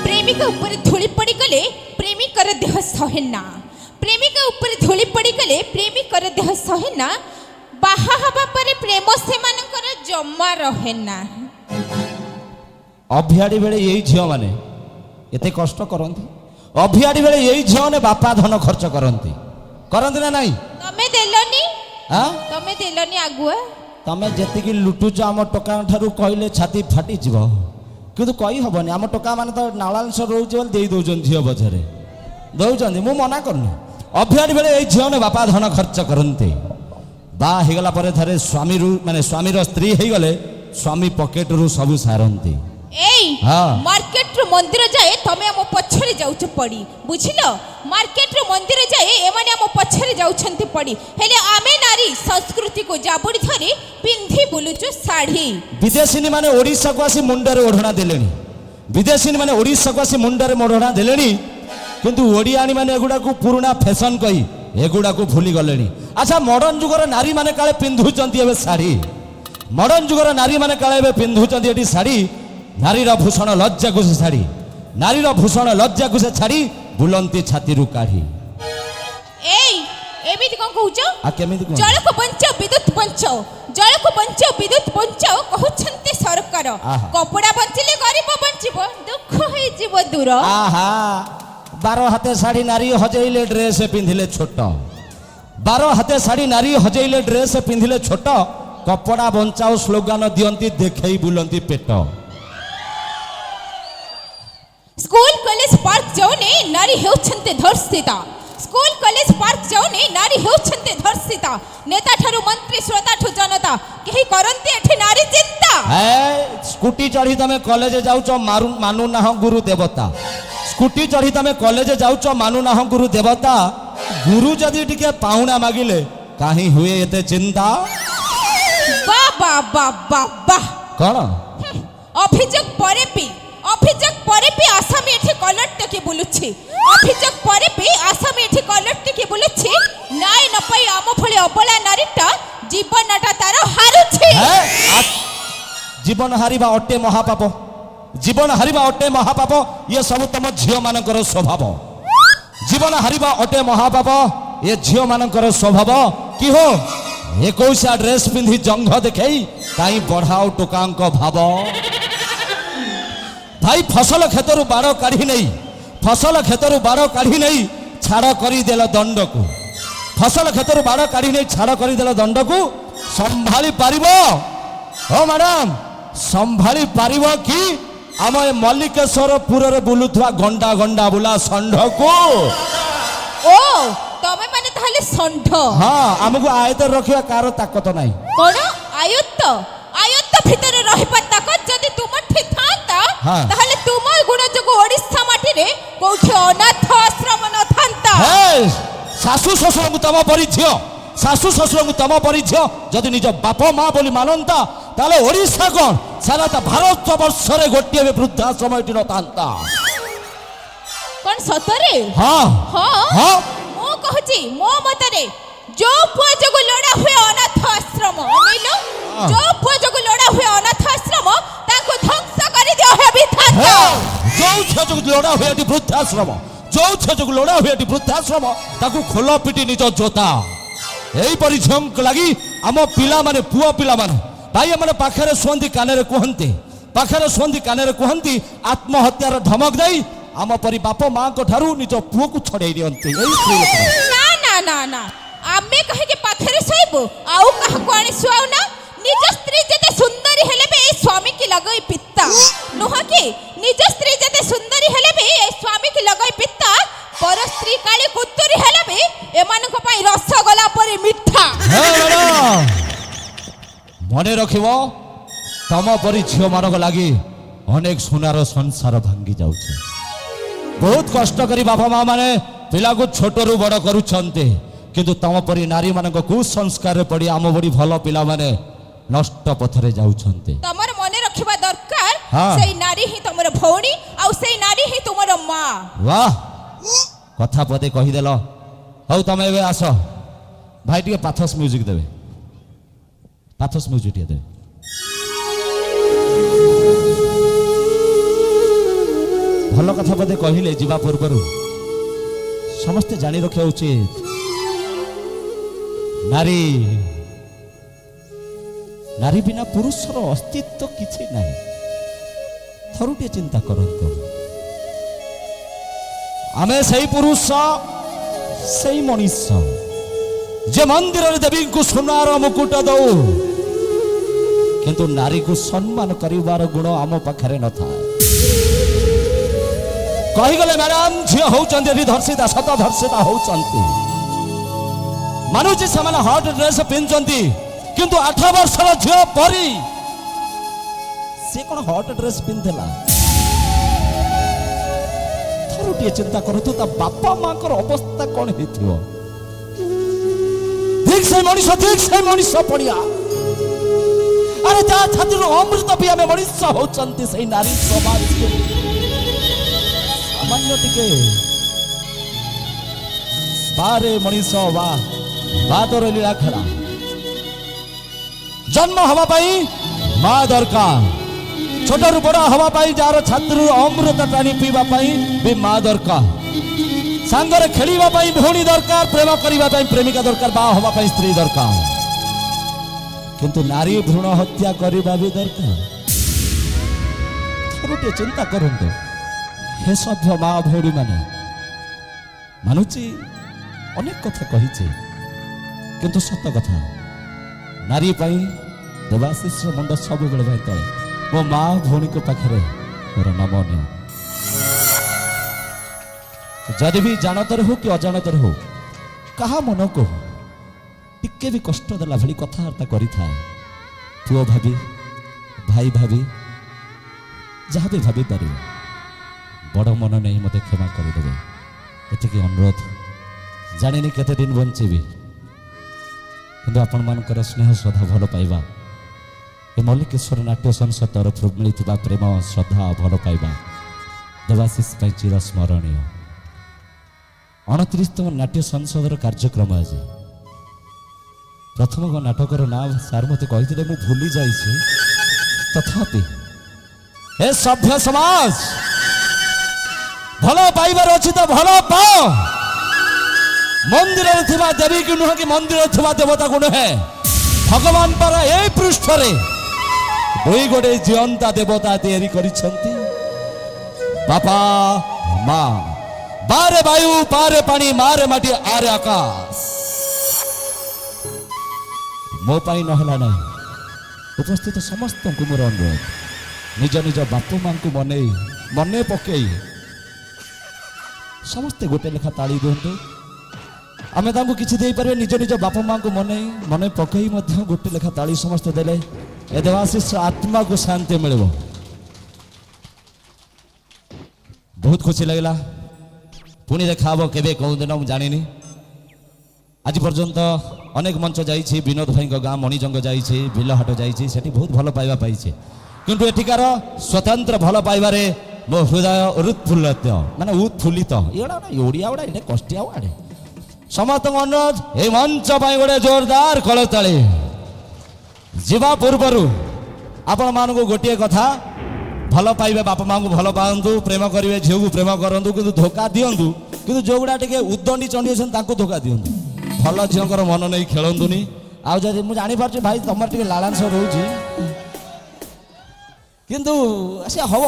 ପ୍ରେମିକା ଉପରେ ଧୂଳି ପଡ଼ିଗଲେ ପ୍ରେମିକର ଦେହ ସହେ ନା। ପ୍ରେମିକା ଉପରେ ଧୂଳି ପଡ଼ିଗଲେ ପ୍ରେମିକର ଦେହ ସହେ ନା। ବାହା ହେବା ପରେ ପ୍ରେମ ସେମାନଙ୍କର ଜମା ରହେ ନା। ଅଭିଆଡ଼ି ବେଳେ ଏଇ ଝିଅମାନେ ଏତେ କଷ୍ଟ କରନ୍ତି। ଅଭିଆଡ଼ି ବେଳେ ଏଇ ଝିଅମାନେ ବାପା ଧନ ଖର୍ଚ୍ଚ କରନ୍ତି ନା ନାଇଁ? ତମେ ଦେଲନି, ଆଁ ତମେ ଦେଲନି ଆଗୁଆ। ତମେ ଯେତିକି ଲୁଟୁଛ ଆମ ଟୋକା ଠାରୁ କହିଲେ ଛାତି ଫାଟିଯିବ, କିନ୍ତୁ କହି ହବନି। ଆମ ଟୋକା ମାନେ ତ ନାଳାଂଶ ରହୁଛି ବୋଲି ଦେଇ ଦଉଛନ୍ତି, ଝିଅ ପଛରେ ଦଉଛନ୍ତି, ମୁଁ ମନା କରୁନି। ଅଭିଆଡ଼ି ବେଳେ ଏଇ ଝିଅମାନେ ବାପା ଧନ ଖର୍ଚ୍ଚ କରନ୍ତି। ବାହା ହେଇଗଲା ପରେ ଥରେ ସ୍ୱାମୀରୁ ମାନେ ସ୍ୱାମୀର ସ୍ତ୍ରୀ ହେଇଗଲେ ସ୍ୱାମୀ ପକେଟରୁ ସବୁ ସାରନ୍ତି। ଏଇ ହଁ। ମାର୍କେଟରୁ ମନ୍ଦିର ଯାଏ ତମେ ଆମ ପଛରେ ଯାଉଛ ପଡ଼ି, ବୁଝିଲ? ମାର୍କେଟରୁ ମନ୍ଦିର ଯାଏ ଏମାନେ ଆମ ପଛରେ ଯାଉଛନ୍ତି ପଡ଼ି, ହେଲେ ଆମେ ନାରୀ ସଂସ୍କୃତିକୁ ଜାବୁଡ଼ି ଧରି ପିନ୍ଧି ବୁଲୁଛୁ ଶାଢ଼ୀ। ବିଦେଶିନୀ ମାନେ ଓଡ଼ିଶାକୁ ଆସି ମୁଣ୍ଡରେ ଓଢ଼ଣା ଦେଲେଣି। ବିଦେଶିନୀ ମାନେ ଓଡ଼ିଶାକୁ ଆସି ମୁଣ୍ଡରେ ଓଢ଼ଣା ଦେଲେଣି, କିନ୍ତୁ ଓଡ଼ିଆଣୀ ମାନେ ଏଗୁଡ଼ାକୁ ପୁରୁଣା ଫ୍ୟାସନ୍ କହି ଏଗୁଡ଼ାକୁ ଭୁଲି ଗଲେଣି। ଆଚ୍ଛା, ମଡ଼ର୍ଣ୍ଣ ଯୁଗର ନାରୀମାନେ କାଳେ ପିନ୍ଧୁଛନ୍ତି ଏବେ ଶାଢ଼ୀ? ମଡ଼ର୍ଣ୍ଣ ଯୁଗର ନାରୀମାନେ କାଳେ ଏବେ ପିନ୍ଧୁଛନ୍ତି ଏଠି ଶାଢ଼ୀ? ନାରୀର ଭୂଷଣ ଲଜ୍ଜାକୁ ସେ ଛାଡ଼ି, ନାରୀର ଭୂଷଣ ଲଜ୍ଜାକୁ ସେ ଛାଡ଼ି ବୁଲନ୍ତି ଛାତିରୁ କାଢ଼ି। ଏଇ ଏମିତି କଣ କହୁଛ? କେମିତି ଜଳକୁ ବଞ୍ଚାଅ ବିଦ୍ୟୁତ ବଞ୍ଚାଅ, ଜଳକୁ ବଞ୍ଚାଅ ବିଦ୍ୟୁତ ବଞ୍ଚାଅ କହୁଛନ୍ତି ସରକାର। କପଡ଼ା ବଞ୍ଚିଲେ ଗରିବ ବଞ୍ଚିବ, ଦୁଃଖ ହେଇଯିବ ଦୂର। ଆହା, 12 ହାତେ ଶାଢ଼ୀ ନାରୀ ହଜେଇଲେ ଡ୍ରେସ ପିନ୍ଧିଲେ ଛୋଟ। 12 ହାତେ ଶାଢ଼ୀ ନାରୀ ହଜେଇଲେ ଡ୍ରେସ ପିନ୍ଧିଲେ ଛୋଟ। କପଡ଼ା ବଞ୍ଚାଅ ସ୍ଲୋଗାନ ଦିଅନ୍ତି, ଦେଖେଇ ବୁଲନ୍ତି ପେଟ। ସ୍କୁଲ କଲେଜ ପାର୍କ ଯାଉନି ନାରୀ ହେଉଛନ୍ତି ଧର୍ଷିତା। ସ୍କୁଲ କଲେଜ ପାର୍କ ଯାଉନି ନାରୀ ହେଉଛନ୍ତି ଧର୍ଷିତା। ନେତା ଠାରୁ ମନ୍ତ୍ରୀ, ଶ୍ରୋତାଠୁ ଜନତା, କେହି କରନ୍ତି ଏଠି ନାରୀ ଚିନ୍ତା। ସ୍କୁଟି ଚଢ଼ି ତମେ କଲେଜ ଯାଉଛ, ମାନୁ ନାହଁ ଗୁରୁ ଦେବତା। ସ୍କୁଟି ଚଢ଼ି ତମେ କଲେଜ ଯାଉଛ, ମାନୁ ନାହଁ ଗୁରୁ ଦେବତା। ଗୁରୁ ଯଦି ଟିକେ ପାଉଣା ମାଗିଲେ କାହିଁ ହୁଏ ଏତେ ଚିନ୍ତା? ବା ବା ବା ବା ବା। କଣ ଅଭିଯୋଗ ପରେ ବି ଆସାମୀ ଏଠି କଲର ଟେକି ବୁଲୁଛି। ଅଭିଯୋଗ ପରେ ବି ଆସାମୀ ଏଠି କଲର ଟେକି ବୁଲୁଛି। ନ୍ୟାୟ ନ ପାଇ ଆମ ଭଳି ଅବଳା ନାରୀଟା ଜୀବନଟା ତାର ହାରୁଛି। ଜୀବନ ହାରିବା ଅଟେ ମହାପାପ, ଜୀବନ ହାରିବା ଅଟେ ମହାପାପ। ଇଏ ସବୁ ତମ ଝିଅ ମାନଙ୍କର ସ୍ୱଭାବ। ଜୀବନ ହାରିବା ଅଟେ ମହାପାପ, ଏ ଝିଅ ମାନଙ୍କର ସ୍ୱଭାବ। କି ହୋ 21 ଡ୍ରେସ ପିନ୍ଧି ଜଙ୍ଘ ଦେଖେଇ କାହିଁ ବଢାଉ ଟୋକାଙ୍କ ଭାବ। ଭାଇ ଫସଲ କ୍ଷେତରୁ ବାଡ଼ କାଢ଼ି ନେଇ, ଫସଲ କ୍ଷେତରୁ ବାଡ଼ କାଢ଼ି ନେଇ ଛାଡ଼ କରିଦେଲ ଦଣ୍ଡକୁ। ଫସଲ କ୍ଷେତରୁ ବାଡ଼ କାଢ଼ି ନେଇ ଛାଡ଼ କରିଦେଲ ଦଣ୍ଡକୁ। ସମ୍ଭାଳି ପାରିବ ଓ ମ୍ୟାଡ଼ାମ, ସମ୍ଭାଳି ପାରିବ କି ଆମ ଏ ମଲ୍ଲିକେଶ୍ୱରପୁରରେ ବୁଲୁଥିବା ଗଣ୍ଡା ଗଣ୍ଡା ବୁଲା ଷଣ୍ଢକୁ? ଓ ତମେ ମାନେ ତାହେଲେ ଷଣ୍ଢ? ହଁ, ଆମକୁ ଆୟତରେ ରଖିବା କାହାର ତାକତ ନାହିଁ। କଣ ଆୟତ୍ତ? ଆୟତ୍ତ ଭିତରେ ରହିବା ତାକତ ଯଦି ତୁମଠି ଥାନ୍ତା, ତାହେଲେ ତୁମ ଗୁଣ ଯୋଗୁଁ ଓଡ଼ିଶା ମାଟିରେ କୋଉଠି ଅନାଥ ଆଶ୍ରମ ନଥାନ୍ତା। ଶାଶୁ ଶ୍ୱଶୁରଙ୍କୁ ତମ ପରି ଝିଅ, ଶାଶୁ ଶ୍ୱଶୁରଙ୍କୁ ତମ ପରି ଝିଅ ଯଦି ନିଜ ବାପ ମା ବୋଲି ମାନନ୍ତା, ତାହେଲେ ଓଡ଼ିଶା କଣ ସାରା ଭାରତ ବର୍ଷରେ ଗୋଟିଏ ବି ବୃଦ୍ଧାଶ୍ରମ ଏଠି ନଥାନ୍ତା। କଣ ସତରେ? ହଁ ହଁ, ମୁଁ କହୁଛି ମୋ ମତରେ ଯୋଉ ପୁଅ ଯୋଗୁଁ ଲୋଡ଼ା ହୁଏ ଅନାଥ ଆଶ୍ରମ, ଅନେଇଲ, ଯୋଉ ପୁଅ ଯୋଗୁଁ ଲୋଡ଼ା ହୁଏ ଅନାଥ ଆଶ୍ରମ, ତାଙ୍କୁ ଧ୍ୱଂସ କରିଦିଅ ହେ ବିଧାତା। ଯୋଉ ଝିଅ ଯୋଗୁଁ ଲୋଡ଼ା ହୁଏ ଏଠି ବୃଦ୍ଧାଶ୍ରମ, ଯୋଉ ଝିଅ ଯୋଗୁଁ ଲୋଡ଼ା ହୁଏ ଏଠି ବୃଦ୍ଧାଶ୍ରମ, ତାକୁ ଖୋଲ ପିଟି ନିଜ ଜୋତା। ଏଇପରି ଝିଅଙ୍କ ଲାଗି ଆମ ପିଲାମାନେ, ପୁଅ ପିଲାମାନେ, ଭାଇ ଏମାନେ ପାଖରେ ଶୁଅନ୍ତି କାନରେ କୁହନ୍ତି, ପାଖରେ ଶୁଅନ୍ତି କାନରେ କୁହନ୍ତି, ଆତ୍ମହତ୍ୟାର ଧମକ ଦେଇ ଆମ ପରି ବାପ ମାଙ୍କ ଠାରୁ ନିଜ ପୁଅକୁ ଛଡ଼େଇ ଦିଅନ୍ତି। ନା ନା ନା ନା, ଆମେ କାହିଁକି ପାଖରେ ଶୋଇବୁ? ଆଉ କାହାକୁ ଆଣି ଶୁଆଉ ନା? ନିଜ ସ୍ତ୍ରୀ ଯେତେ ସୁନ୍ଦରୀ ହେଲେ ବି ଏଇ ସ୍ୱାମୀ କି ଲଗାଇ ପିତା, ନୁହଁ କି? ନିଜ ସ୍ତ୍ରୀ ଯେତେ ସୁନ୍ଦରୀ ହେଲେ ବି ଏଇ ସ୍ୱାମୀ କି ଲଗାଇ ପିତା। ପର ସ୍ତ୍ରୀ କାଳି କୁତୁରି ହେଲେ ବି ଏମାନଙ୍କ ପାଇଁ ରସଗୋଲା ପରି ମିଠା। ମନେ ରଖିବ, ତମ ପରି ଝିଅ ମାନଙ୍କ ଲାଗି ଅନେକ ସୁନାର ସଂସାର ଭାଙ୍ଗି ଯାଉଛି। ବହୁତ କଷ୍ଟ କରି ବାପା ମା ମାନେ ପିଲାକୁ ଛୋଟରୁ ବଡ଼ କରୁଛନ୍ତି, କିନ୍ତୁ ତମ ପରି ନାରୀ ମାନଙ୍କ କୁସଂସ୍କାରରେ ପଡ଼ି ଆମ ଭଳି ଭଲ ପିଲାମାନେ ନଷ୍ଟ ପଥରେ ଯାଉଛନ୍ତି। ତମର ମନେ ରଖିବା ଦରକାର, ସେଇ ନାରୀ ହିଁ ତମର ଭଉଣୀ, ଆଉ ସେଇ ନାରୀ ହିଁ ତୁମର ମା। ବାହ, କଥା ପଦେ କହିଦେଲ। ହଉ ତମେ ଏବେ ଆସ, ଭାଇ ଟିକେ ପାଥୋସ୍ ମ୍ୟୁଜିକ୍ ଦେବେ, ପାଥୋସ୍ ମ୍ୟୁଜିକ୍ ଟିକେ ଦେବେ। ଭଲ କଥା ବୋଧେ କହିଲେ ଯିବା ପୂର୍ବରୁ ସମସ୍ତେ ଜାଣି ରଖିବା ଉଚିତ ନାରୀ ନାରୀ ବିନା ପୁରୁଷର ଅସ୍ତିତ୍ୱ କିଛି ନାହିଁ। ଥରୁଟିଏ ଚିନ୍ତା କରନ୍ତୁ, ଆମେ ସେଇ ପୁରୁଷ ସେଇ ମଣିଷ ଯେ ମନ୍ଦିରରେ ଦେବୀଙ୍କୁ ସୁନାର ମୁକୁଟ ଦଉ, କିନ୍ତୁ ନାରୀକୁ ସମ୍ମାନ କରିବାର ଗୁଣ ଆମ ପାଖରେ ନଥାଏ। କହିଗଲେ ମ୍ୟାଡାମ ଝିଅ ହଉଛନ୍ତି ଏଠି ଧର୍ଷିତା, ସତ ଧର୍ଷିତା ହଉଛନ୍ତି। ମାନୁଛି ସେମାନେ ହଟ୍ ଡ୍ରେସ୍ ପିନ୍ଧୁଛନ୍ତି, କିନ୍ତୁ 8 ବର୍ଷର ଝିଅ ପରି ସେ କଣ ହଟ୍ ଡ୍ରେସ୍ ପିନ୍ଧିଥିଲା? ଥରୁଟିଏ ଚିନ୍ତା କରନ୍ତୁ ତା ବାପା ମାଙ୍କର ଅବସ୍ଥା କଣ ହେଇଥିବ। ଠିକ ସେ ମଣିଷ ପଡିଆ ଆରେ ତା ଛାତିରୁ ଅମୃତ ବି ଆମେ ମଣିଷ ହଉଛନ୍ତି ସେଇ ନାରୀ ସମାଜକୁ ସାମାନ୍ୟ ଟିକେ ବାରେ ମଣିଷ ବାଦର ଲୀଳା ଖେଳା। ଜନ୍ମ ହବା ପାଇଁ ମା ଦରକାର, ଛୋଟରୁ ବଡ ହବା ପାଇଁ ଯାହାର ଛାତିରୁ ଅମୃତ ଟାଣି ପିଇବା ପାଇଁ ବି ମା ଦରକାର, ସାଙ୍ଗରେ ଖେଳିବା ପାଇଁ ଭଉଣୀ ଦରକାର, ପ୍ରେମ କରିବା ପାଇଁ ପ୍ରେମିକା ଦରକାର, ବାହା ହବା ପାଇଁ ସ୍ତ୍ରୀ ଦରକାର, କିନ୍ତୁ ନାରୀ ଭ୍ରୂଣ ହତ୍ୟା କରିବା ବି ଦରକାର। ଥରୁଟିଏ ଚିନ୍ତା କରନ୍ତୁ, ହେ ସଭ୍ୟ ମା ଭଉଣୀ ମାନେ, ମାନୁଛି ଅନେକ କଥା କହିଛି, କିନ୍ତୁ ସତ କଥା ନାରୀ ପାଇଁ ଦେବାଶିଷର ମୁଣ୍ଡ ସବୁବେଳେ ପାଇଁ ତଳେ। ମୋ ମା ଭଉଣୀଙ୍କ ପାଖରେ ମୋର ନମନୀୟ, ଯଦି ବି ଜାଣତରେ ହଉ କି ଅଜାଣତରେ ହଉ କାହା ମନକୁ ଟିକେ ବି କଷ୍ଟ ଦେଲା ଭଳି କଥାବାର୍ତ୍ତା କରିଥାଏ, ପୁଅ ଭାବି ଭାଇ ଭାବି ଯାହା ବି ଭାବି ପାରିବ, ବଡ଼ ମନ ନେଇ ମୋତେ କ୍ଷମା କରିଦେବେ, ଏତିକି ଅନୁରୋଧ। ଜାଣିନି କେତେ ଦିନ ବଞ୍ଚିବି, କିନ୍ତୁ ଆପଣମାନଙ୍କର ସ୍ନେହ ଶ୍ରଦ୍ଧା ଭଲ ପାଇବା, ଏ ମଲ୍ଲିକେଶ୍ୱର ନାଟ୍ୟ ସଂସଦ ତରଫରୁ ମିଳିଥିବା ପ୍ରେମ ଶ୍ରଦ୍ଧା ଭଲ ପାଇବା ଦେବାଶିଷ ପାଇଁ ଚିର ସ୍ମରଣୀୟ। 29ତମ ନାଟ୍ୟ ସଂସଦର କାର୍ଯ୍ୟକ୍ରମ ଆଜି। ପ୍ରଥମ ନାଟକର ନାଁ ସାର୍ ମୋତେ କହିଥିଲେ, ମୁଁ ଭୁଲି ଯାଇଛି, ତଥାପି ଏ ସଭ୍ୟ ସମାଜ ଭଲ ପାଇବାର ଅଛି ତ ଭଲ ପାଅ। ମନ୍ଦିରରେ ଥିବା ଦେବୀକୁ ନୁହେଁ କି ମନ୍ଦିରରେ ଥିବା ଦେବତାକୁ ନୁହେଁ, ଭଗବାନ ପରା ଏଇ ପୃଷ୍ଠରେ ଦୁଇ ଗୋଟିଏ ଜିଅନ୍ତା ଦେବତା ତିଆରି କରିଛନ୍ତି, ବାପା ମା, ବାରେ ବାୟୁ ପାରେ ପାଣି ମାରେ ମାଟି ଆରେ ଆକାଶ। ମୋ ପାଇଁ ନହେଲା ନାହିଁ, ଉପସ୍ଥିତ ସମସ୍ତଙ୍କୁ ମୋର ଅନୁରୋଧ, ନିଜ ନିଜ ବାପା ମାଙ୍କୁ ମନେ ପକେଇ ସମସ୍ତେ ଗୋଟେ ଲେଖା ତାଳି ଦିଅନ୍ତୁ। ଆମେ ତାଙ୍କୁ କିଛି ଦେଇପାରିବେ, ନିଜ ନିଜ ବାପା ମାଙ୍କୁ ମନେ ପକେଇ ମଧ୍ୟ ଗୋଟେ ଲେଖା ତାଳି ସମସ୍ତେ ଦେଲେ ଏ ଦେବାଶିଷ ଆତ୍ମାକୁ ଶାନ୍ତି ମିଳିବ। ବହୁତ ଖୁସି ଲାଗିଲା। ପୁଣି ଦେଖା ହବ କେବେ କୋଉ ଦିନ ମୁଁ ଜାଣିନି। ଆଜି ପର୍ଯ୍ୟନ୍ତ ଅନେକ ମଞ୍ଚ ଯାଇଛି, ବିନୋଦ ଭାଇଙ୍କ ଗାଁ ମଣିଜଙ୍ଗ ଯାଇଛି, ବିଲହାଟ ଯାଇଛି, ସେଠି ବହୁତ ଭଲ ପାଇବା ପାଇছে, କିନ୍ତୁ ଏଠିକାର ସ୍ୱତନ୍ତ୍ର ଭଲ ପାଇବାରେ ମୋ ହୃଦୟ ଉତ୍ଫୁଲ୍ଲିତ, ମାନେ ଉତ୍ଫୁଲ୍ଲିତ। ଏଗୁଡ଼ା ଓଡ଼ିଆ ଗୁଡ଼ା ଏଇଟା କଷ୍ଟିଆ ଆଡ଼େ। ସମସ୍ତଙ୍କ ଅନୁରୋଧ, এই ମଞ୍ଚ ପାଇଁ ଗୋଟେ ଜୋରଦାର କଳତାଳି। ଯିବା ପୂର୍ବରୁ ଆପଣମାନଙ୍କୁ ଗୋଟିଏ କଥା, ଭଲ ପାଇବେ ବାପା ମାଙ୍କୁ ଭଲ ପାଆନ୍ତୁ, ପ୍ରେମ କରିବେ ଝିଅକୁ ପ୍ରେମ କରନ୍ତୁ, କିନ୍ତୁ ଧୋକା ଦିଅନ୍ତୁ, କିନ୍ତୁ ଯୋଉଗୁଡ଼ା ଟିକେ ଉଦଣ୍ଡି ଚଣ୍ଡୀ ଅଛନ୍ତି ତାଙ୍କୁ ଧୋକା ଦିଅନ୍ତୁ। ଭଲ ଝିଅଙ୍କର ମନ ନେଇ ଖେଳନ୍ତୁନି। ଆଉ ଯଦି ମୁଁ ଜାଣିପାରୁଛି ଭାଇ ତମର ଟିକେ ଲାଳାଂଶ ରହୁଛି, କିନ୍ତୁ ସେ ହବ।